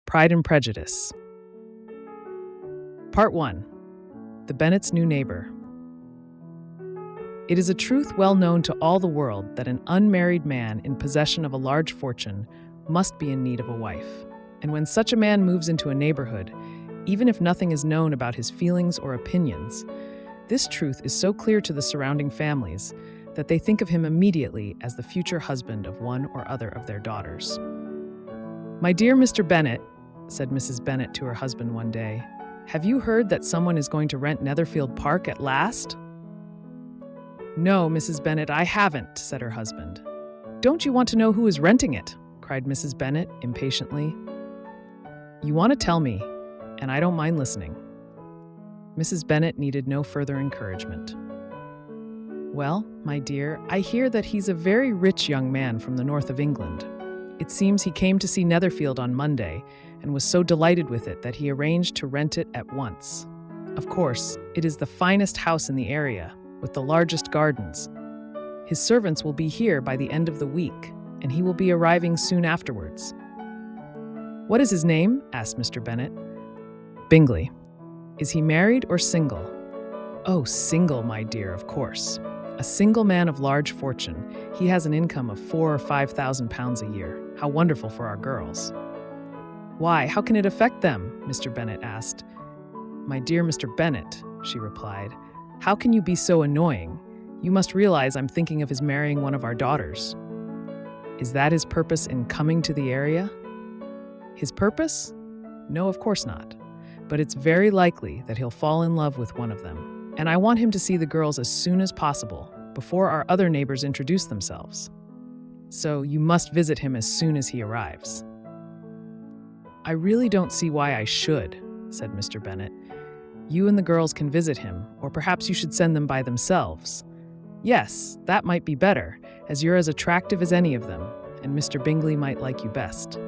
Pride and Prejudice. Part 1. The Bennets' New Neighbor. It is a truth well known to all the world that an unmarried man in possession of a large fortune must be in need of a wife. And when such a man moves into a neighborhood, even if nothing is known about his feelings or opinions, this truth is so clear to the surrounding families that they think of him immediately as the future husband of one or other of their daughters. "My dear Mr. Bennet," said Mrs. Bennet to her husband one day, "have you heard that someone is going to rent Netherfield Park at last?" "No, Mrs. Bennet, I haven't," said her husband. "Don't you want to know who is renting it?" cried Mrs. Bennet impatiently. "You want to tell me, and I don't mind listening." Mrs. Bennet needed no further encouragement. "Well, my dear, I hear that he's a very rich young man from the north of England. It seems he came to see Netherfield on Monday and was so delighted with it that he arranged to rent it at once. Of course, it is the finest house in the area, with the largest gardens. His servants will be here by the end of the week, and he will be arriving soon afterwards." "What is his name?" asked Mr. Bennet. "Bingley." "Is he married or single?" "Oh, single, my dear, of course. A single man of large fortune. He has an income of £4,000 or £5,000 a year. How wonderful for our girls." "Why, how can it affect them?" Mr. Bennet asked. "My dear Mr. Bennet," she replied, "how can you be so annoying? You must realize I'm thinking of his marrying one of our daughters." "Is that his purpose in coming to the area?" "His purpose? No, of course not. But it's very likely that he'll fall in love with one of them. And I want him to see the girls as soon as possible, before our other neighbors introduce themselves. So you must visit him as soon as he arrives." "I really don't see why I should," said Mr. Bennet. "You and the girls can visit him, or perhaps you should send them by themselves." "Yes, that might be better, as you're as attractive as any of them, and Mr. Bingley might like you best."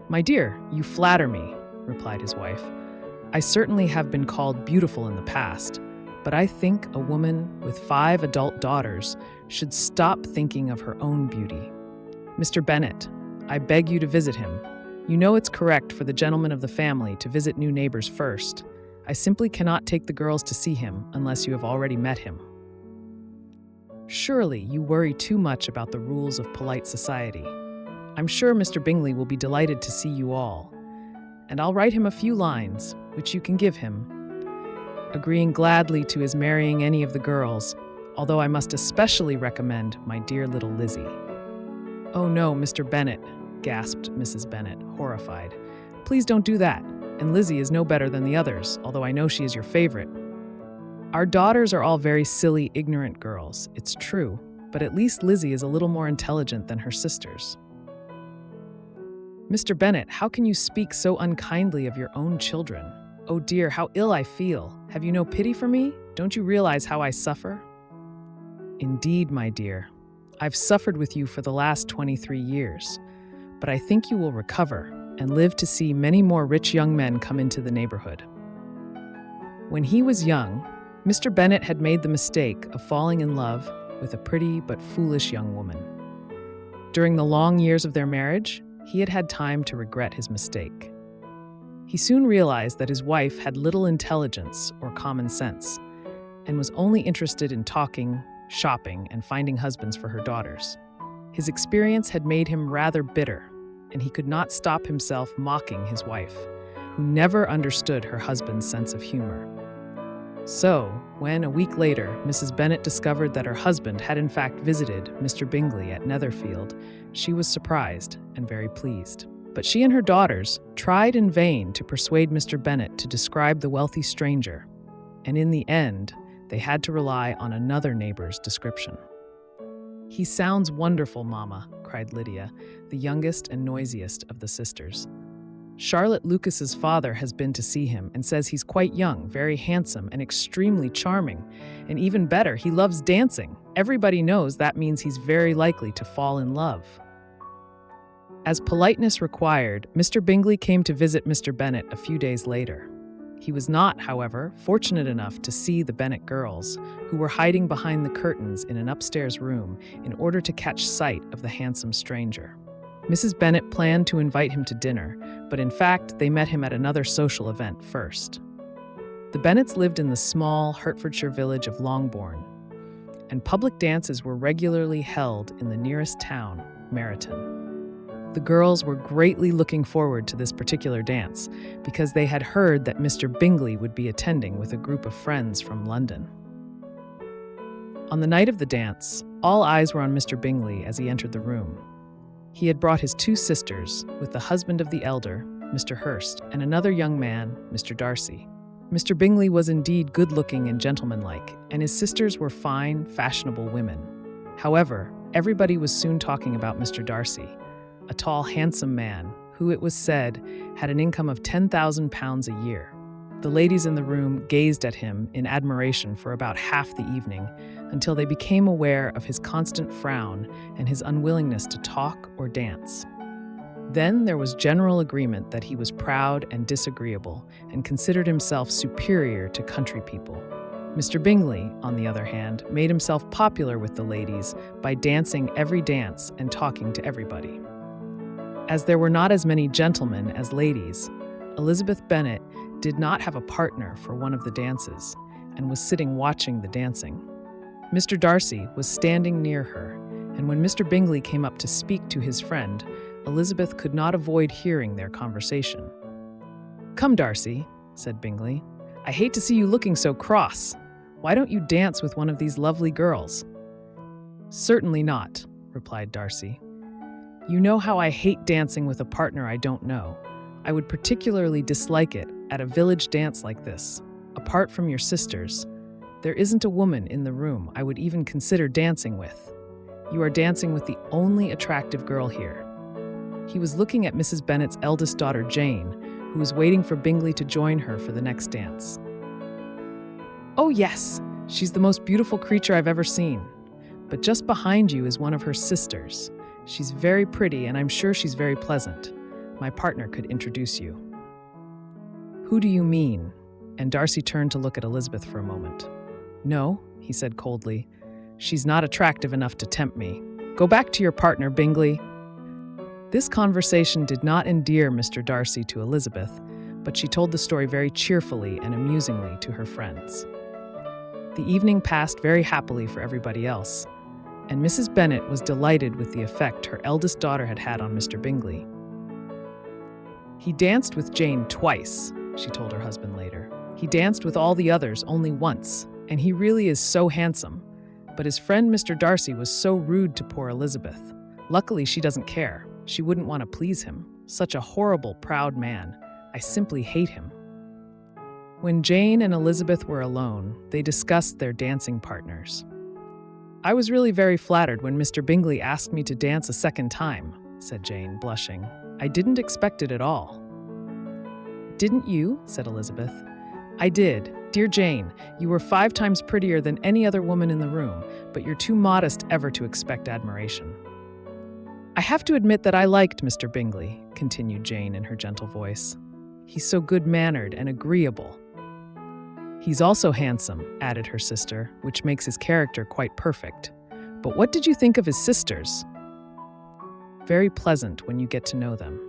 "My dear, you flatter me," replied his wife. "I certainly have been called beautiful in the past, but I think a woman with 5 adult daughters should stop thinking of her own beauty. Mr. Bennet, I beg you to visit him. You know it's correct for the gentleman of the family to visit new neighbors first. I simply cannot take the girls to see him unless you have already met him." "Surely you worry too much about the rules of polite society. I'm sure Mr. Bingley will be delighted to see you all, and I'll write him a few lines, which you can give him, agreeing gladly to his marrying any of the girls, although I must especially recommend my dear little Lizzie." "Oh no, Mr. Bennet," gasped Mrs. Bennet, horrified. "Please don't do that, and Lizzie is no better than the others, although I know she is your favorite. Our daughters are all very silly, ignorant girls, it's true, but at least Lizzie is a little more intelligent than her sisters." "Mr. Bennet, how can you speak so unkindly of your own children? Oh dear, how ill I feel. Have you no pity for me? Don't you realize how I suffer?" "Indeed, my dear, I've suffered with you for the last 23 years, but I think you will recover and live to see many more rich young men come into the neighborhood." When he was young, Mr. Bennet had made the mistake of falling in love with a pretty but foolish young woman. During the long years of their marriage, he had had time to regret his mistake. He soon realized that his wife had little intelligence or common sense, and was only interested in talking, shopping, and finding husbands for her daughters. His experience had made him rather bitter, and he could not stop himself mocking his wife, who never understood her husband's sense of humor. So, when, a week later, Mrs. Bennet discovered that her husband had in fact visited Mr. Bingley at Netherfield, she was surprised and very pleased. But she and her daughters tried in vain to persuade Mr. Bennet to describe the wealthy stranger, and in the end, they had to rely on another neighbor's description. "He sounds wonderful, Mamma," cried Lydia, the youngest and noisiest of the sisters. "Charlotte Lucas's father has been to see him and says he's quite young, very handsome, and extremely charming. And even better, he loves dancing. Everybody knows that means he's very likely to fall in love." As politeness required, Mr. Bingley came to visit Mr. Bennet a few days later. He was not, however, fortunate enough to see the Bennet girls, who were hiding behind the curtains in an upstairs room in order to catch sight of the handsome stranger. Mrs. Bennet planned to invite him to dinner, but in fact, they met him at another social event first. The Bennets lived in the small Hertfordshire village of Longbourn, and public dances were regularly held in the nearest town, Meryton. The girls were greatly looking forward to this particular dance because they had heard that Mr. Bingley would be attending with a group of friends from London. On the night of the dance, all eyes were on Mr. Bingley as he entered the room. He had brought his 2 sisters, with the husband of the elder, Mr. Hurst, and another young man, Mr. Darcy. Mr. Bingley was indeed good-looking and gentlemanlike, and his sisters were fine, fashionable women. However, everybody was soon talking about Mr. Darcy, a tall, handsome man who, it was said, had an income of £10,000 a year. The ladies in the room gazed at him in admiration for about half the evening, until they became aware of his constant frown and his unwillingness to talk or dance. Then there was general agreement that he was proud and disagreeable and considered himself superior to country people. Mr. Bingley, on the other hand, made himself popular with the ladies by dancing every dance and talking to everybody. As there were not as many gentlemen as ladies, Elizabeth Bennet did not have a partner for one of the dances and was sitting watching the dancing. Mr. Darcy was standing near her, and when Mr. Bingley came up to speak to his friend, Elizabeth could not avoid hearing their conversation. "Come, Darcy," said Bingley. "I hate to see you looking so cross. Why don't you dance with one of these lovely girls?" "Certainly not," replied Darcy. "You know how I hate dancing with a partner I don't know. I would particularly dislike it at a village dance like this. Apart from your sisters, there isn't a woman in the room I would even consider dancing with. You are dancing with the only attractive girl here." He was looking at Mrs. Bennet's eldest daughter, Jane, who was waiting for Bingley to join her for the next dance. "Oh yes, she's the most beautiful creature I've ever seen. But just behind you is one of her sisters. She's very pretty, and I'm sure she's very pleasant. My partner could introduce you." "Who do you mean?" And Darcy turned to look at Elizabeth for a moment. "No," he said coldly. "She's not attractive enough to tempt me. Go back to your partner, Bingley." This conversation did not endear Mr. Darcy to Elizabeth, but she told the story very cheerfully and amusingly to her friends. The evening passed very happily for everybody else, and Mrs. Bennet was delighted with the effect her eldest daughter had had on Mr. Bingley. "He danced with Jane twice," she told her husband later. "He danced with all the others only once, and he really is so handsome. But his friend Mr. Darcy was so rude to poor Elizabeth. Luckily she doesn't care. She wouldn't want to please him. Such a horrible, proud man. I simply hate him." When Jane and Elizabeth were alone, they discussed their dancing partners. "I was really very flattered when Mr. Bingley asked me to dance a second time," said Jane, blushing. "I didn't expect it at all." "Didn't you?" said Elizabeth. "I did. Dear Jane, you were 5 times prettier than any other woman in the room, but you're too modest ever to expect admiration." "I have to admit that I liked Mr. Bingley," continued Jane in her gentle voice. "He's so good-mannered and agreeable." "He's also handsome," added her sister, "which makes his character quite perfect. But what did you think of his sisters?" "Very pleasant when you get to know them.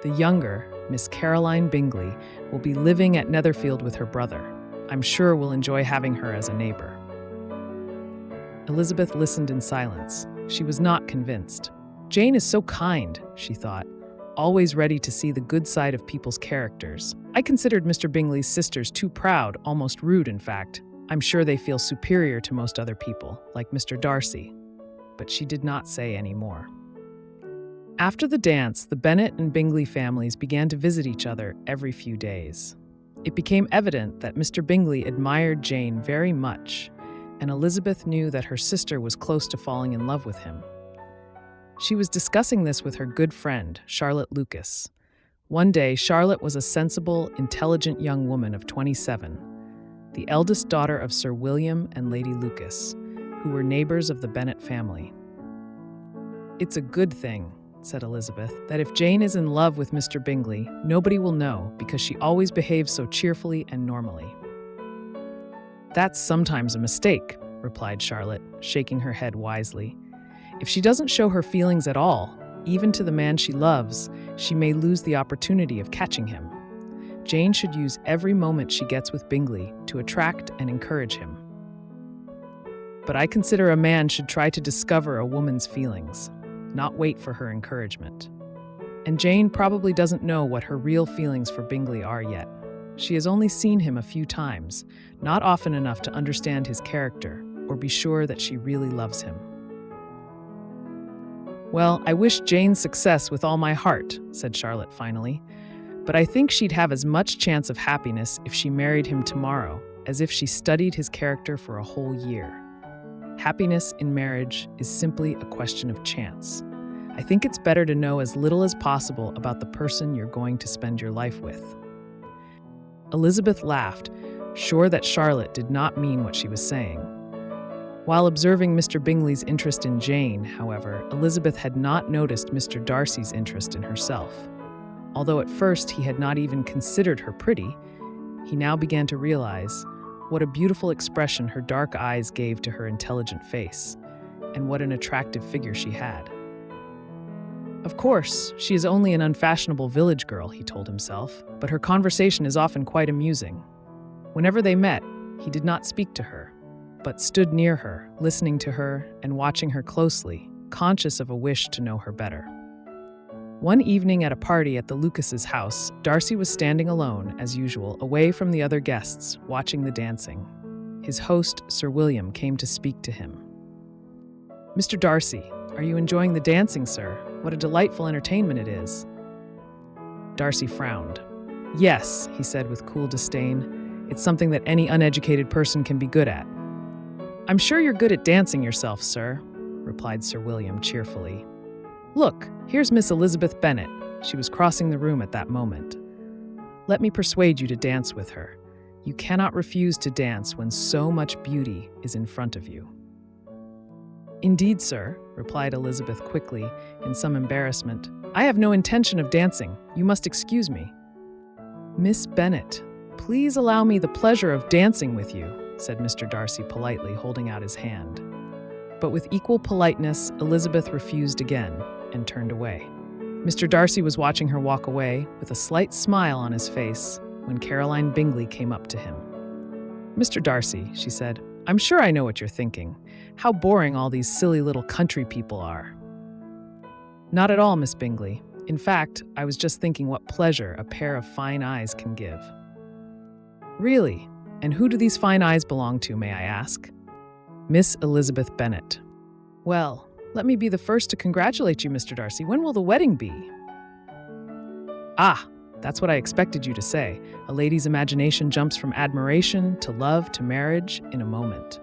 The younger, Miss Caroline Bingley, will be living at Netherfield with her brother. I'm sure we'll enjoy having her as a neighbor." Elizabeth listened in silence. She was not convinced. "Jane is so kind," she thought, "always ready to see the good side of people's characters. I considered Mr. Bingley's sisters too proud, almost rude, in fact. I'm sure they feel superior to most other people, like Mr. Darcy." But she did not say any more. After the dance, the Bennet and Bingley families began to visit each other every few days. It became evident that Mr. Bingley admired Jane very much, and Elizabeth knew that her sister was close to falling in love with him. She was discussing this with her good friend, Charlotte Lucas. One day, Charlotte was a sensible, intelligent young woman of 27, the eldest daughter of Sir William and Lady Lucas, who were neighbors of the Bennet family. "It's a good thing," said Elizabeth, "that if Jane is in love with Mr. Bingley, nobody will know because she always behaves so cheerfully and normally." "That's sometimes a mistake," replied Charlotte, shaking her head wisely. "If she doesn't show her feelings at all, even to the man she loves, she may lose the opportunity of catching him. Jane should use every moment she gets with Bingley to attract and encourage him. But I consider a man should try to discover a woman's feelings, not wait for her encouragement. And Jane probably doesn't know what her real feelings for Bingley are yet. She has only seen him a few times, not often enough to understand his character or be sure that she really loves him. "Well, I wish Jane success with all my heart," said Charlotte finally. "But I think she'd have as much chance of happiness if she married him tomorrow as if she studied his character for a whole year. Happiness in marriage is simply a question of chance. I think it's better to know as little as possible about the person you're going to spend your life with." Elizabeth laughed, sure that Charlotte did not mean what she was saying. While observing Mr. Bingley's interest in Jane, however, Elizabeth had not noticed Mr. Darcy's interest in herself. Although at first he had not even considered her pretty, he now began to realize what a beautiful expression her dark eyes gave to her intelligent face, and what an attractive figure she had. Of course, she is only an unfashionable village girl, he told himself, but her conversation is often quite amusing. Whenever they met, he did not speak to her, but stood near her, listening to her and watching her closely, conscious of a wish to know her better. One evening at a party at the Lucases' house, Darcy was standing alone, as usual, away from the other guests, watching the dancing. His host, Sir William, came to speak to him. "Mr. Darcy, are you enjoying the dancing, sir? What a delightful entertainment it is." Darcy frowned. "Yes," he said with cool disdain. "It's something that any uneducated person can be good at." "I'm sure you're good at dancing yourself, sir," replied Sir William cheerfully. "Look, here's Miss Elizabeth Bennet." She was crossing the room at that moment. "Let me persuade you to dance with her. You cannot refuse to dance when so much beauty is in front of you." "Indeed, sir," replied Elizabeth quickly, in some embarrassment. "I have no intention of dancing. You must excuse me." "Miss Bennet, please allow me the pleasure of dancing with you," said Mr. Darcy politely, holding out his hand. But with equal politeness, Elizabeth refused again and turned away. Mr. Darcy was watching her walk away with a slight smile on his face when Caroline Bingley came up to him. "Mr. Darcy," she said, "I'm sure I know what you're thinking. How boring all these silly little country people are." "Not at all, Miss Bingley. In fact, I was just thinking what pleasure a pair of fine eyes can give." "Really? And who do these fine eyes belong to, may I ask?" "Miss Elizabeth Bennet." "Well, let me be the first to congratulate you, Mr. Darcy. When will the wedding be?" "Ah, that's what I expected you to say. A lady's imagination jumps from admiration to love to marriage in a moment."